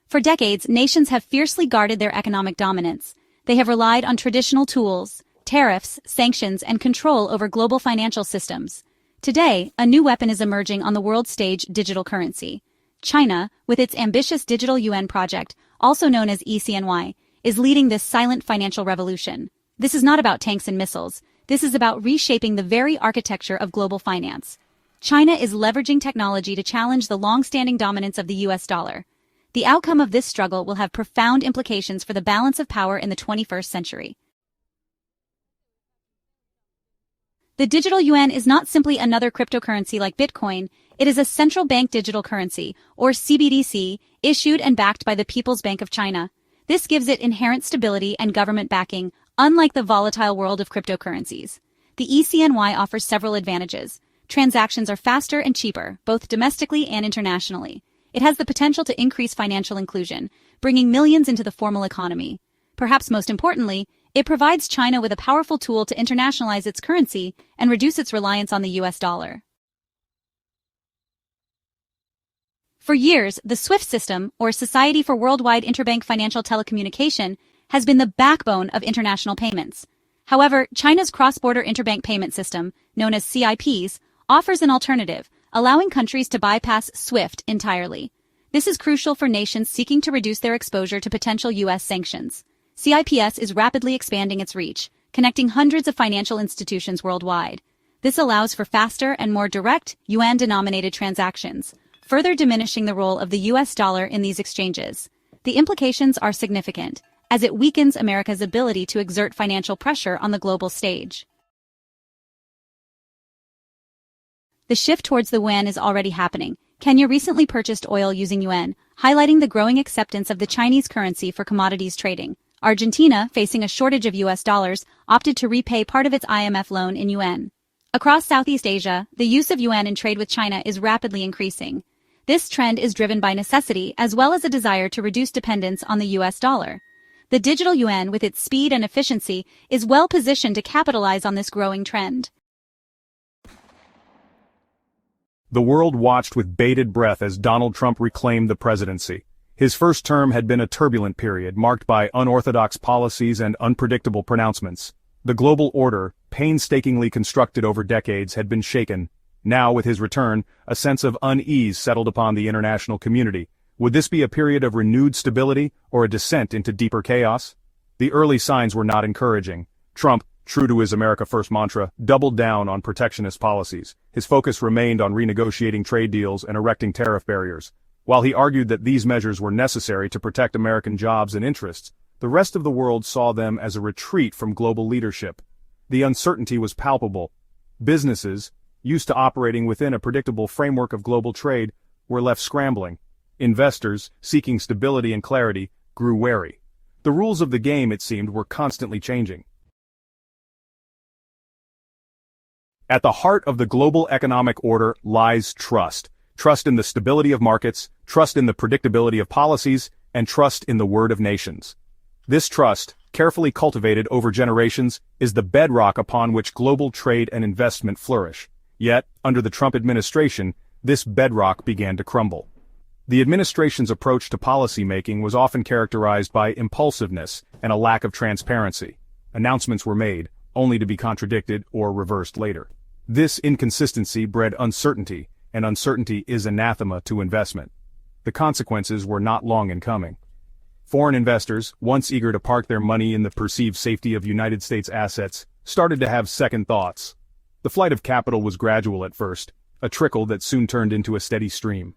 For decades, nations have fiercely guarded their economic dominance. They have relied on traditional tools, tariffs, sanctions, and control over global financial systems. Today, a new weapon is emerging on the world stage: digital currency. China, with its ambitious digital yuan project, also known as ECNY, is leading this silent financial revolution. This is not about tanks and missiles. This is about reshaping the very architecture of global finance. China is leveraging technology to challenge the long-standing dominance of the US dollar. The outcome of this struggle will have profound implications for the balance of power in the 21st century. The digital yuan is not simply another cryptocurrency like Bitcoin. It is a central bank digital currency, or CBDC, issued and backed by the People's Bank of China. This gives it inherent stability and government backing, unlike the volatile world of cryptocurrencies. The ECNY offers several advantages. Transactions are faster and cheaper, both domestically and internationally. It has the potential to increase financial inclusion, bringing millions into the formal economy. Perhaps most importantly, it provides China with a powerful tool to internationalize its currency and reduce its reliance on the US dollar. For years, the SWIFT system, or Society for Worldwide Interbank Financial Telecommunication, has been the backbone of international payments. However, China's cross-border interbank payment system, known as CIPs, offers an alternative, allowing countries to bypass SWIFT entirely. This is crucial for nations seeking to reduce their exposure to potential US sanctions. CIPS is rapidly expanding its reach, connecting hundreds of financial institutions worldwide. This allows for faster and more direct yuan-denominated transactions, further diminishing the role of the US dollar in these exchanges. The implications are significant, as it weakens America's ability to exert financial pressure on the global stage. The shift towards the yuan is already happening. Kenya recently purchased oil using yuan, highlighting the growing acceptance of the Chinese currency for commodities trading. Argentina, facing a shortage of US dollars, opted to repay part of its IMF loan in yuan. Across Southeast Asia, the use of yuan in trade with China is rapidly increasing. This trend is driven by necessity as well as a desire to reduce dependence on the US dollar. The digital yuan, with its speed and efficiency, is well positioned to capitalize on this growing trend. The world watched with bated breath as Donald Trump reclaimed the presidency. His first term had been a turbulent period marked by unorthodox policies and unpredictable pronouncements. The global order, painstakingly constructed over decades, had been shaken. Now, with his return, a sense of unease settled upon the international community. Would this be a period of renewed stability or a descent into deeper chaos? The early signs were not encouraging. Trump, true to his America First mantra, doubled down on protectionist policies. His focus remained on renegotiating trade deals and erecting tariff barriers. While he argued that these measures were necessary to protect American jobs and interests, the rest of the world saw them as a retreat from global leadership. The uncertainty was palpable. Businesses, used to operating within a predictable framework of global trade, were left scrambling. Investors, seeking stability and clarity, grew wary. The rules of the game, it seemed, were constantly changing. At the heart of the global economic order lies trust. Trust in the stability of markets, trust in the predictability of policies, and trust in the word of nations. This trust, carefully cultivated over generations, is the bedrock upon which global trade and investment flourish. Yet, under the Trump administration, this bedrock began to crumble. The administration's approach to policymaking was often characterized by impulsiveness and a lack of transparency. Announcements were made, only to be contradicted or reversed later. This inconsistency bred uncertainty, and uncertainty is anathema to investment. The consequences were not long in coming. Foreign investors, once eager to park their money in the perceived safety of United States assets, started to have second thoughts. The flight of capital was gradual at first, a trickle that soon turned into a steady stream.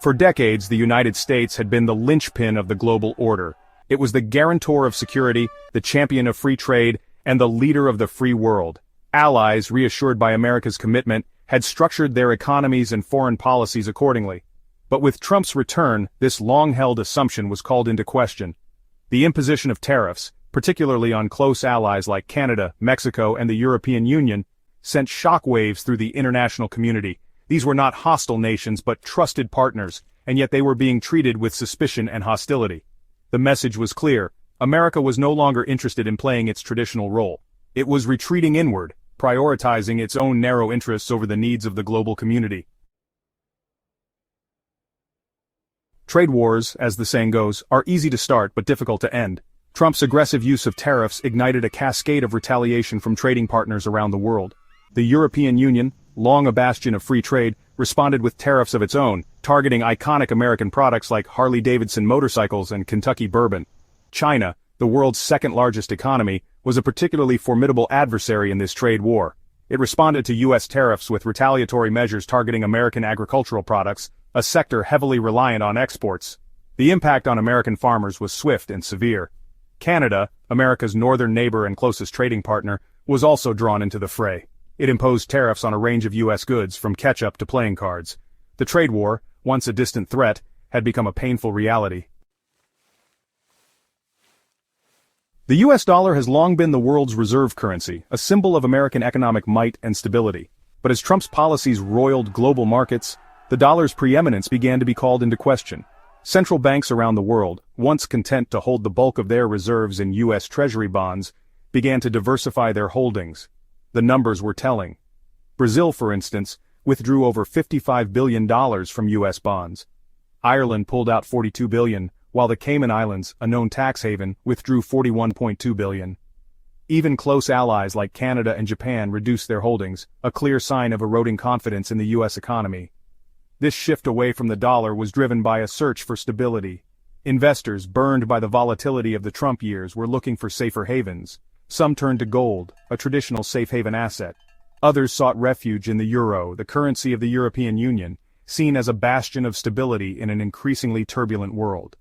For decades, the United States had been the linchpin of the global order. It was the guarantor of security, the champion of free trade, and the leader of the free world. Allies, reassured by America's commitment, had structured their economies and foreign policies accordingly. But with Trump's return, this long-held assumption was called into question. The imposition of tariffs, particularly on close allies like Canada, Mexico, and the European Union, sent shockwaves through the international community. These were not hostile nations but trusted partners, and yet they were being treated with suspicion and hostility. The message was clear. America was no longer interested in playing its traditional role. It was retreating inward, prioritizing its own narrow interests over the needs of the global community. Trade wars, as the saying goes, are easy to start but difficult to end. Trump's aggressive use of tariffs ignited a cascade of retaliation from trading partners around the world. The European Union, long a bastion of free trade, responded with tariffs of its own, targeting iconic American products like Harley-Davidson motorcycles and Kentucky bourbon. China, the world's second-largest economy, was a particularly formidable adversary in this trade war. It responded to U.S. tariffs with retaliatory measures targeting American agricultural products, a sector heavily reliant on exports. The impact on American farmers was swift and severe. Canada, America's northern neighbor and closest trading partner, was also drawn into the fray. It imposed tariffs on a range of U.S. goods, from ketchup to playing cards. The trade war, once a distant threat, had become a painful reality. The U.S. dollar has long been the world's reserve currency, a symbol of American economic might and stability. But as Trump's policies roiled global markets, the dollar's preeminence began to be called into question. Central banks around the world, once content to hold the bulk of their reserves in U.S. Treasury bonds, began to diversify their holdings. The numbers were telling. Brazil, for instance, withdrew over $55 billion from U.S. bonds. Ireland pulled out $42 billion, while the Cayman Islands, a known tax haven, withdrew $41.2 billion. Even close allies like Canada and Japan reduced their holdings, a clear sign of eroding confidence in the U.S. economy. This shift away from the dollar was driven by a search for stability. Investors, burned by the volatility of the Trump years, were looking for safer havens. Some turned to gold, a traditional safe haven asset. Others sought refuge in the euro, the currency of the European Union, seen as a bastion of stability in an increasingly turbulent world.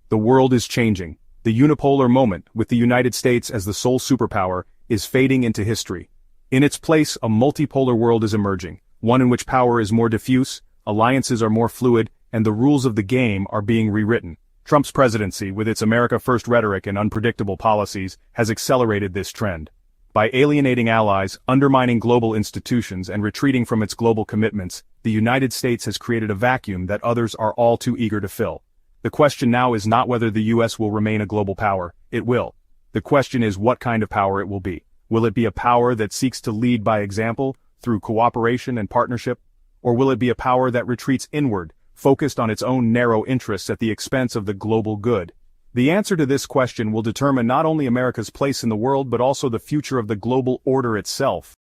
The world is changing. The unipolar moment, with the United States as the sole superpower, is fading into history. In its place, a multipolar world is emerging, one in which power is more diffuse, alliances are more fluid, and the rules of the game are being rewritten. Trump's presidency, with its America First rhetoric and unpredictable policies, has accelerated this trend. By alienating allies, undermining global institutions, and retreating from its global commitments, the United States has created a vacuum that others are all too eager to fill. The question now is not whether the U.S. will remain a global power. It will. The question is what kind of power it will be. Will it be a power that seeks to lead by example, through cooperation and partnership? Or will it be a power that retreats inward, focused on its own narrow interests at the expense of the global good? The answer to this question will determine not only America's place in the world but also the future of the global order itself.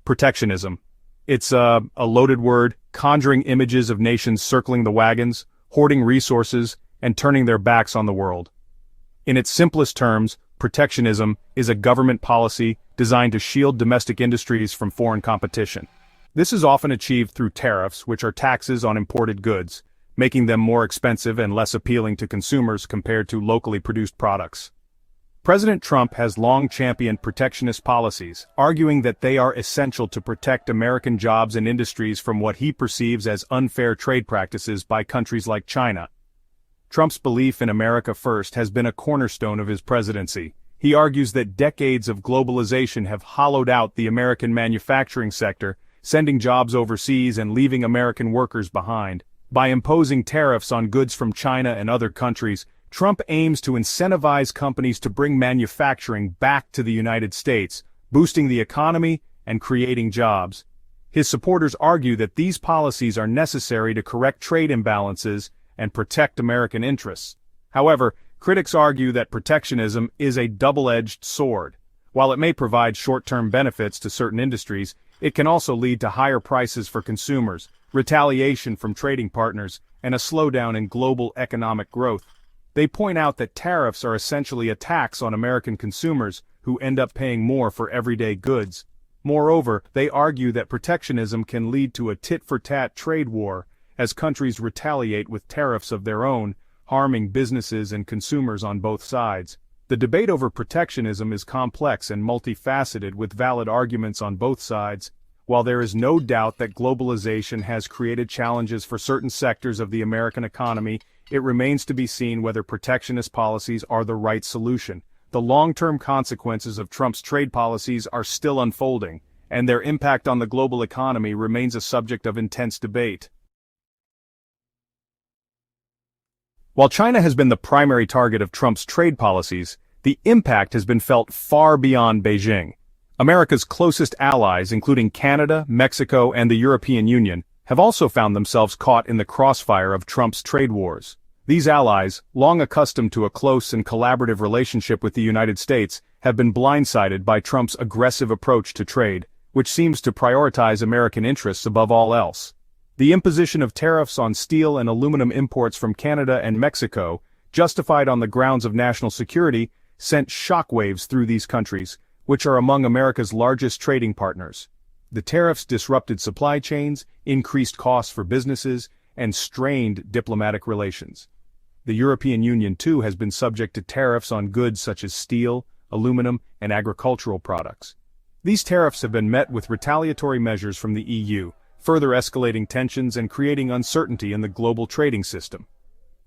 Protectionism. It's a loaded word, conjuring images of nations circling the wagons, hoarding resources, and turning their backs on the world. In its simplest terms, protectionism is a government policy designed to shield domestic industries from foreign competition. This is often achieved through tariffs, which are taxes on imported goods, making them more expensive and less appealing to consumers compared to locally produced products. President Trump has long championed protectionist policies, arguing that they are essential to protect American jobs and industries from what he perceives as unfair trade practices by countries like China. Trump's belief in America First has been a cornerstone of his presidency. He argues that decades of globalization have hollowed out the American manufacturing sector, sending jobs overseas and leaving American workers behind. By imposing tariffs on goods from China and other countries, Trump aims to incentivize companies to bring manufacturing back to the United States, boosting the economy and creating jobs. His supporters argue that these policies are necessary to correct trade imbalances and protect American interests. However, critics argue that protectionism is a double-edged sword. While it may provide short-term benefits to certain industries, it can also lead to higher prices for consumers, retaliation from trading partners, and a slowdown in global economic growth. They point out that tariffs are essentially a tax on American consumers who end up paying more for everyday goods. Moreover, they argue that protectionism can lead to a tit-for-tat trade war as countries retaliate with tariffs of their own, harming businesses and consumers on both sides. The debate over protectionism is complex and multifaceted with valid arguments on both sides. While there is no doubt that globalization has created challenges for certain sectors of the American economy, it remains to be seen whether protectionist policies are the right solution. The long-term consequences of Trump's trade policies are still unfolding, and their impact on the global economy remains a subject of intense debate. While China has been the primary target of Trump's trade policies, the impact has been felt far beyond Beijing. America's closest allies, including Canada, Mexico, and the European Union, have also found themselves caught in the crossfire of Trump's trade wars. These allies, long accustomed to a close and collaborative relationship with the United States, have been blindsided by Trump's aggressive approach to trade, which seems to prioritize American interests above all else. The imposition of tariffs on steel and aluminum imports from Canada and Mexico, justified on the grounds of national security, sent shockwaves through these countries, which are among America's largest trading partners. The tariffs disrupted supply chains, increased costs for businesses, and strained diplomatic relations. The European Union, too, has been subject to tariffs on goods such as steel, aluminum, and agricultural products. These tariffs have been met with retaliatory measures from the EU, further escalating tensions and creating uncertainty in the global trading system.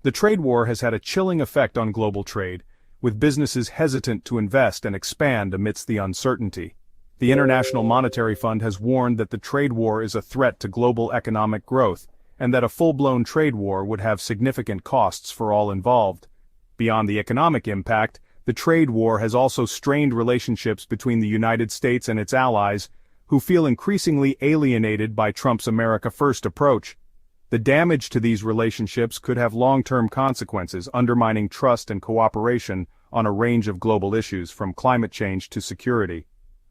The trade war has had a chilling effect on global trade, with businesses hesitant to invest and expand amidst the uncertainty. The International Monetary Fund has warned that the trade war is a threat to global economic growth, and that a full-blown trade war would have significant costs for all involved. Beyond the economic impact, the trade war has also strained relationships between the United States and its allies, who feel increasingly alienated by Trump's America First approach. The damage to these relationships could have long-term consequences, undermining trust and cooperation on a range of global issues, from climate change to security.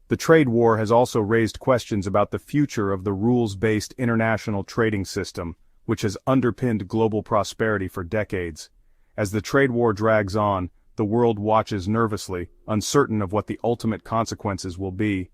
The trade war has also raised questions about the future of the rules-based international trading system, which has underpinned global prosperity for decades. As the trade war drags on, the world watches nervously, uncertain of what the ultimate consequences will be.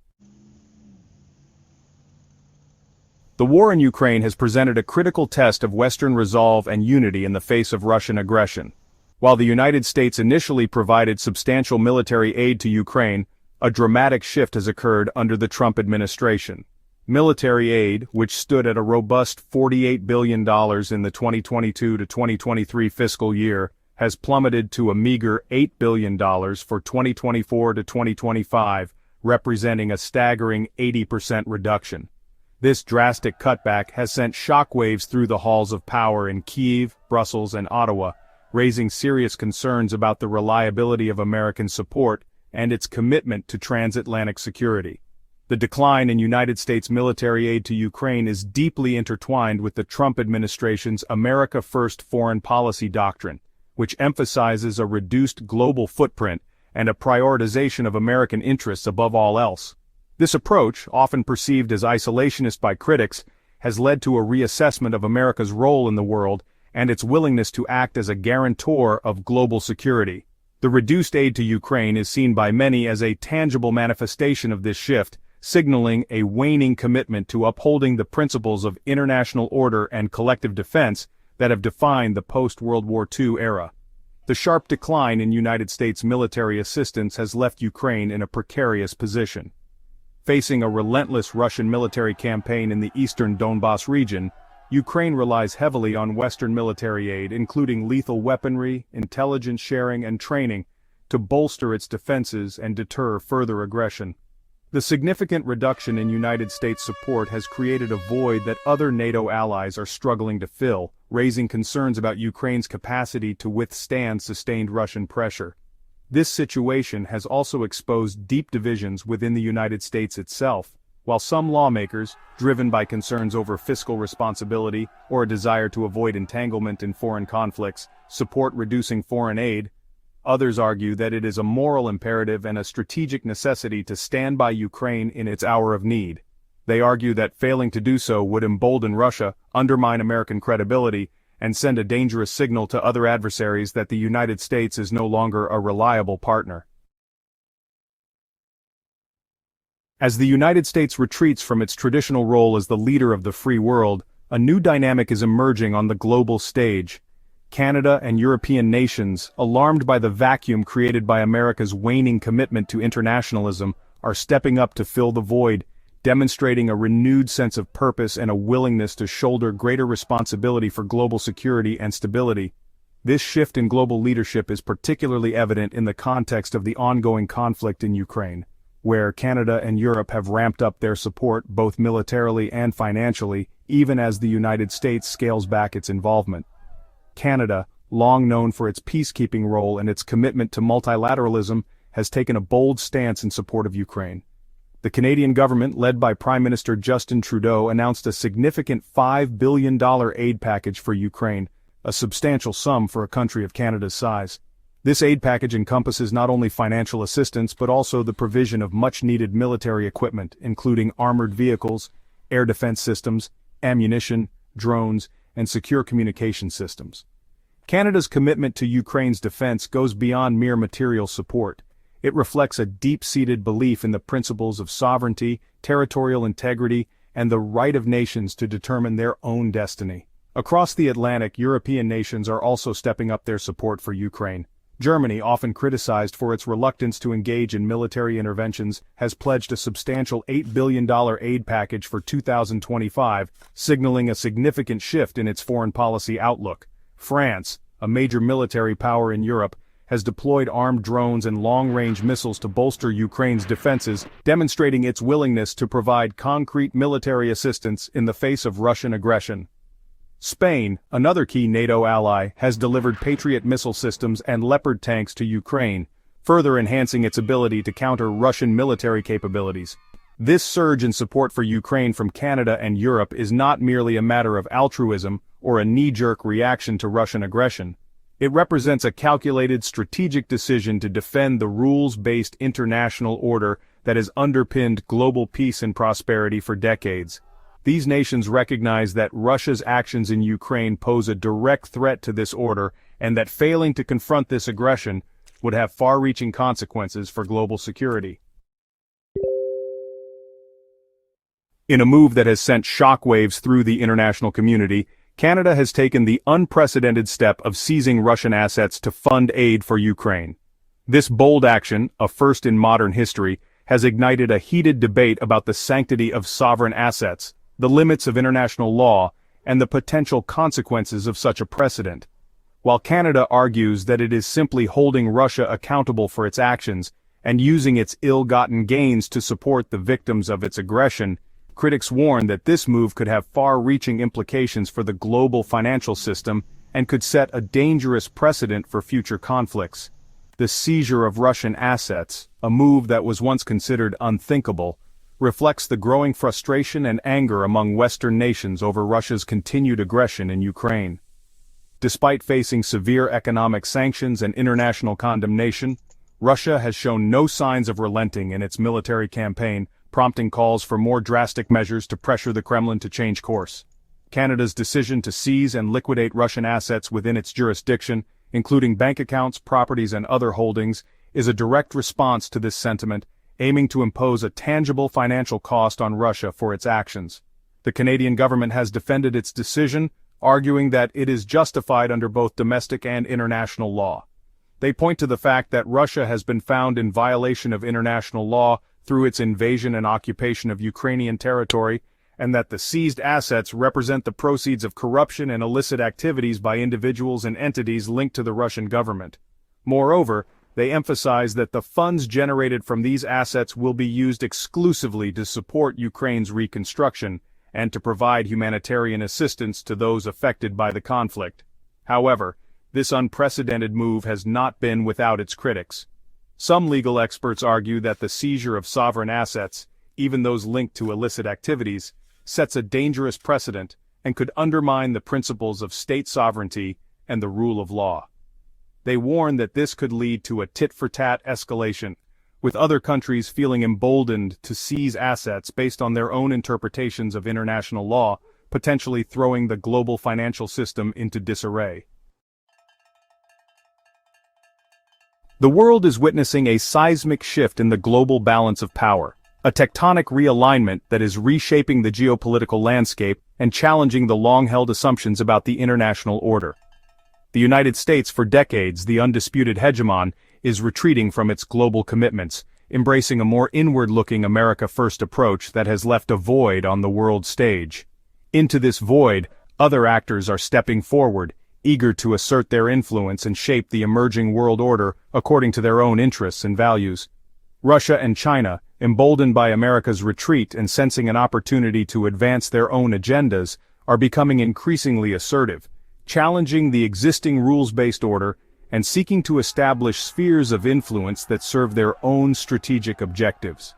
The war in Ukraine has presented a critical test of Western resolve and unity in the face of Russian aggression. While the United States initially provided substantial military aid to Ukraine, a dramatic shift has occurred under the Trump administration. Military aid, which stood at a robust $48 billion in the 2022 to 2023 fiscal year, has plummeted to a meager $8 billion for 2024 to 2025, representing a staggering 80% reduction. This drastic cutback has sent shockwaves through the halls of power in Kyiv, Brussels, and Ottawa, raising serious concerns about the reliability of American support and its commitment to transatlantic security. The decline in United States military aid to Ukraine is deeply intertwined with the Trump administration's America First foreign policy doctrine, which emphasizes a reduced global footprint and a prioritization of American interests above all else. This approach, often perceived as isolationist by critics, has led to a reassessment of America's role in the world and its willingness to act as a guarantor of global security. The reduced aid to Ukraine is seen by many as a tangible manifestation of this shift, signaling a waning commitment to upholding the principles of international order and collective defense that have defined the post-World War II era. The sharp decline in United States military assistance has left Ukraine in a precarious position. Facing a relentless Russian military campaign in the eastern Donbas region, Ukraine relies heavily on Western military aid, including lethal weaponry, intelligence sharing, and training, to bolster its defenses and deter further aggression. The significant reduction in United States support has created a void that other NATO allies are struggling to fill, raising concerns about Ukraine's capacity to withstand sustained Russian pressure. This situation has also exposed deep divisions within the United States itself. While some lawmakers, driven by concerns over fiscal responsibility or a desire to avoid entanglement in foreign conflicts, support reducing foreign aid, others argue that it is a moral imperative and a strategic necessity to stand by Ukraine in its hour of need. They argue that failing to do so would embolden Russia, undermine American credibility, and send a dangerous signal to other adversaries that the United States is no longer a reliable partner. As the United States retreats from its traditional role as the leader of the free world, a new dynamic is emerging on the global stage. Canada and European nations, alarmed by the vacuum created by America's waning commitment to internationalism, are stepping up to fill the void, demonstrating a renewed sense of purpose and a willingness to shoulder greater responsibility for global security and stability. This shift in global leadership is particularly evident in the context of the ongoing conflict in Ukraine, where Canada and Europe have ramped up their support both militarily and financially, even as the United States scales back its involvement. Canada, long known for its peacekeeping role and its commitment to multilateralism, has taken a bold stance in support of Ukraine. The Canadian government, led by Prime Minister Justin Trudeau, announced a significant $5 billion aid package for Ukraine, a substantial sum for a country of Canada's size. This aid package encompasses not only financial assistance but also the provision of much-needed military equipment, including armored vehicles, air defense systems, ammunition, drones, and secure communication systems. Canada's commitment to Ukraine's defense goes beyond mere material support. It reflects a deep-seated belief in the principles of sovereignty, territorial integrity, and the right of nations to determine their own destiny. Across the Atlantic, European nations are also stepping up their support for Ukraine. Germany, often criticized for its reluctance to engage in military interventions, has pledged a substantial $8 billion aid package for 2025, signaling a significant shift in its foreign policy outlook. France, a major military power in Europe, has deployed armed drones and long-range missiles to bolster Ukraine's defenses, demonstrating its willingness to provide concrete military assistance in the face of Russian aggression. Spain, another key NATO ally, has delivered Patriot missile systems and Leopard tanks to Ukraine, further enhancing its ability to counter Russian military capabilities. This surge in support for Ukraine from Canada and Europe is not merely a matter of altruism or a knee-jerk reaction to Russian aggression. It represents a calculated strategic decision to defend the rules-based international order that has underpinned global peace and prosperity for decades. These nations recognize that Russia's actions in Ukraine pose a direct threat to this order and that failing to confront this aggression would have far-reaching consequences for global security. In a move that has sent shockwaves through the international community, Canada has taken the unprecedented step of seizing Russian assets to fund aid for Ukraine. This bold action, a first in modern history, has ignited a heated debate about the sanctity of sovereign assets, the limits of international law, and the potential consequences of such a precedent. While Canada argues that it is simply holding Russia accountable for its actions and using its ill-gotten gains to support the victims of its aggression, critics warn that this move could have far-reaching implications for the global financial system and could set a dangerous precedent for future conflicts. The seizure of Russian assets, a move that was once considered unthinkable, reflects the growing frustration and anger among Western nations over Russia's continued aggression in Ukraine. Despite facing severe economic sanctions and international condemnation, Russia has shown no signs of relenting in its military campaign, prompting calls for more drastic measures to pressure the Kremlin to change course. Canada's decision to seize and liquidate Russian assets within its jurisdiction, including bank accounts, properties, and other holdings, is a direct response to this sentiment, aiming to impose a tangible financial cost on Russia for its actions. The Canadian government has defended its decision, arguing that it is justified under both domestic and international law. They point to the fact that Russia has been found in violation of international law through its invasion and occupation of Ukrainian territory, and that the seized assets represent the proceeds of corruption and illicit activities by individuals and entities linked to the Russian government. Moreover, they emphasize that the funds generated from these assets will be used exclusively to support Ukraine's reconstruction and to provide humanitarian assistance to those affected by the conflict. However, this unprecedented move has not been without its critics. Some legal experts argue that the seizure of sovereign assets, even those linked to illicit activities, sets a dangerous precedent and could undermine the principles of state sovereignty and the rule of law. They warn that this could lead to a tit-for-tat escalation, with other countries feeling emboldened to seize assets based on their own interpretations of international law, potentially throwing the global financial system into disarray. The world is witnessing a seismic shift in the global balance of power, a tectonic realignment that is reshaping the geopolitical landscape and challenging the long-held assumptions about the international order. The United States, for decades the undisputed hegemon, is retreating from its global commitments, embracing a more inward-looking America-first approach that has left a void on the world stage. Into this void, other actors are stepping forward, eager to assert their influence and shape the emerging world order according to their own interests and values. Russia and China, emboldened by America's retreat and sensing an opportunity to advance their own agendas, are becoming increasingly assertive, challenging the existing rules-based order and seeking to establish spheres of influence that serve their own strategic objectives.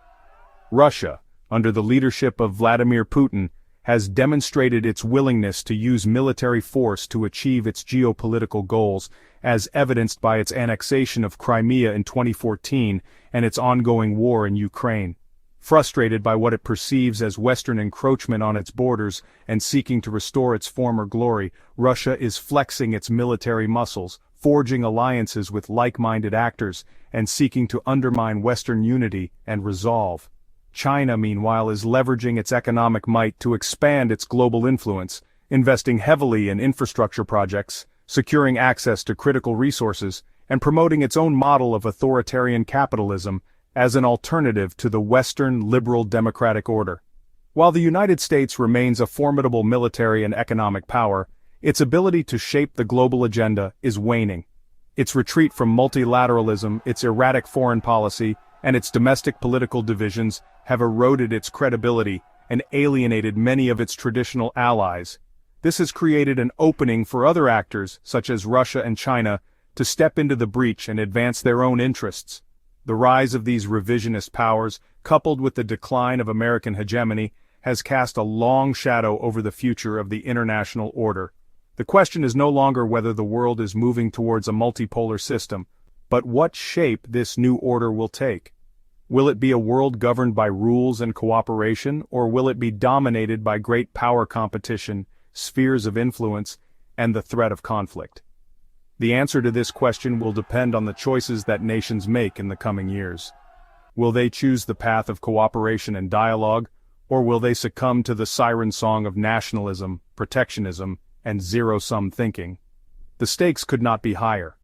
Russia, under the leadership of Vladimir Putin, has demonstrated its willingness to use military force to achieve its geopolitical goals, as evidenced by its annexation of Crimea in 2014 and its ongoing war in Ukraine. Frustrated by what it perceives as Western encroachment on its borders and seeking to restore its former glory, Russia is flexing its military muscles, forging alliances with like-minded actors, and seeking to undermine Western unity and resolve. China, meanwhile, is leveraging its economic might to expand its global influence, investing heavily in infrastructure projects, securing access to critical resources, and promoting its own model of authoritarian capitalism as an alternative to the Western liberal democratic order. While the United States remains a formidable military and economic power, its ability to shape the global agenda is waning. Its retreat from multilateralism, its erratic foreign policy, and its domestic political divisions have eroded its credibility and alienated many of its traditional allies. This has created an opening for other actors, such as Russia and China, to step into the breach and advance their own interests. The rise of these revisionist powers, coupled with the decline of American hegemony, has cast a long shadow over the future of the international order. The question is no longer whether the world is moving towards a multipolar system, but what shape this new order will take. Will it be a world governed by rules and cooperation, or will it be dominated by great power competition, spheres of influence, and the threat of conflict? The answer to this question will depend on the choices that nations make in the coming years. Will they choose the path of cooperation and dialogue, or will they succumb to the siren song of nationalism, protectionism, and zero-sum thinking? The stakes could not be higher.